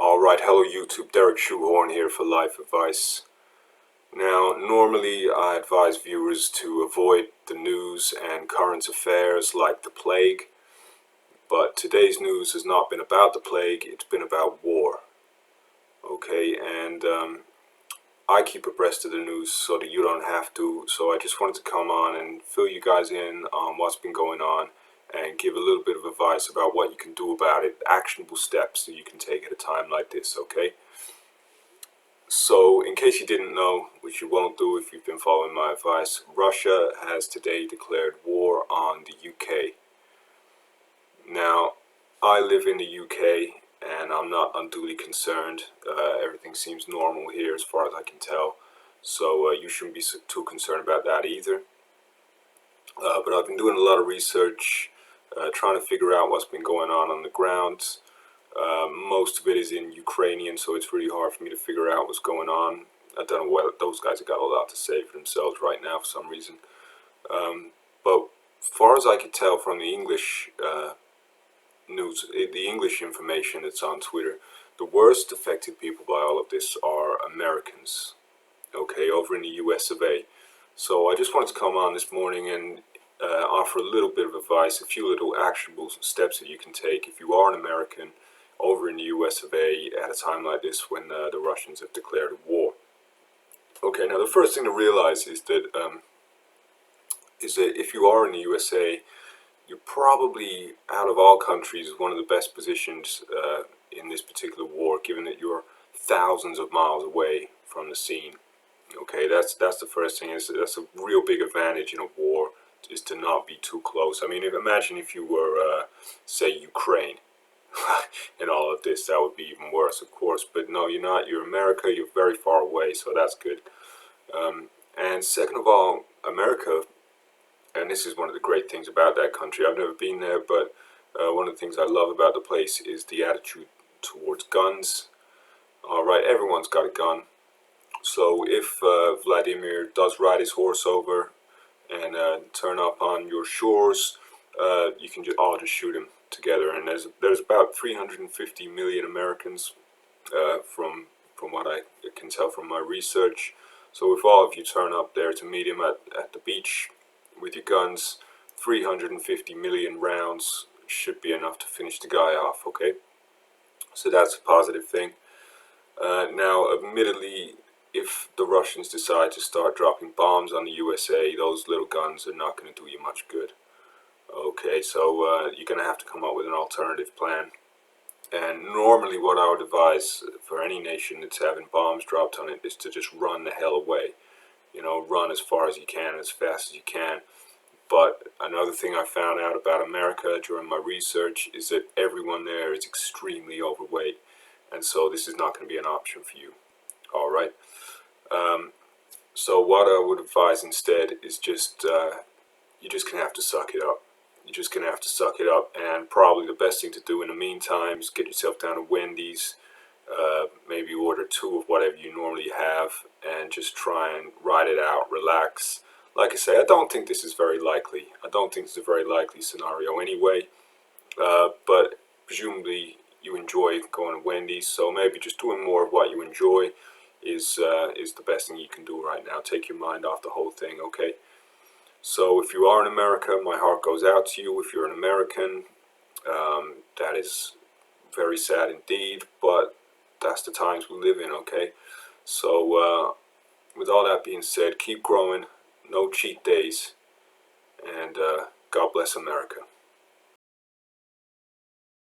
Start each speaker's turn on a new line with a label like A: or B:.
A: Alright, hello YouTube, Derek Shoehorn here for life advice. Now, normally I advise viewers to avoid the news and current affairs like the plague, but today's news has not been about the plague, it's been about war. Okay, and I keep abreast of the news so that you don't have to, so I just wanted to come on and fill you guys in on what's been going on and give a little bit of advice about what you can do about it, actionable steps that you can take at a time like this, okay? So, in case you didn't know, which you won't do if you've been following my advice, Russia has today declared war on the UK. Now, I live in the UK and I'm not unduly concerned. Everything seems normal here as far as I can tell, so you shouldn't be too concerned about that either. But I've been doing a lot of research, trying to figure out what's been going on the ground. Most of it is in Ukrainian, so it's really hard for me to figure out what's going on. I don't know whether those guys have got a lot to say for themselves right now for some reason. But as far as I could tell from the English news, the English information that's on Twitter, the worst affected people by all of this are Americans, okay, over in the US of A. So I just wanted to come on this morning and offer a little bit of advice, a few little actionable steps that you can take if you are an American over in the US of A at a time like this when the Russians have declared a war. Okay, now the first thing to realize is that if you are in the USA, you're probably, out of all countries, one of the best positioned in this particular war, given that you're thousands of miles away from the scene. Okay, that's the first thing. That's a real big advantage in a war, is to not be too close. I mean, imagine if you were, say, Ukraine, and all of this, that would be even worse, of course. But no, you're not. You're America. You're very far away, so that's good. And second of all, America, and this is one of the great things about that country. I've never been there, but one of the things I love about the place is the attitude towards guns. All right, everyone's got a gun. So if Vladimir does ride his horse over and turn up on your shores, you can all just shoot him together. And there's about 350 million Americans, from what I can tell from my research. So if all of you turn up there to meet him at the beach with your guns, 350 million rounds should be enough to finish the guy off, okay? So that's a positive thing. Now, admittedly, if the Russians decide to start dropping bombs on the USA, those little guns are not going to do you much good. Okay, so you're going to have to come up with an alternative plan. And normally what I would advise for any nation that's having bombs dropped on it is to just run the hell away. You know, run as far as you can, as fast as you can. But another thing I found out about America during my research is that everyone there is extremely overweight. And so this is not going to be an option for you. Alright? So what I would advise instead is just, you're just going to have to suck it up. You're just going to have to suck it up, and probably the best thing to do in the meantime is get yourself down to Wendy's, maybe order 2 of whatever you normally have, and just try and ride it out, relax. Like I say, I don't think this is very likely. I don't think it's a very likely scenario anyway, but presumably you enjoy going to Wendy's, so maybe just doing more of what you enjoy is the best thing you can do right now. Take your mind off the whole thing, okay? So if you are in America, my heart goes out to you. If you're an American, that is very sad indeed, but that's the times we live in, okay? So with all that being said, keep growing, no cheat days, and God bless America.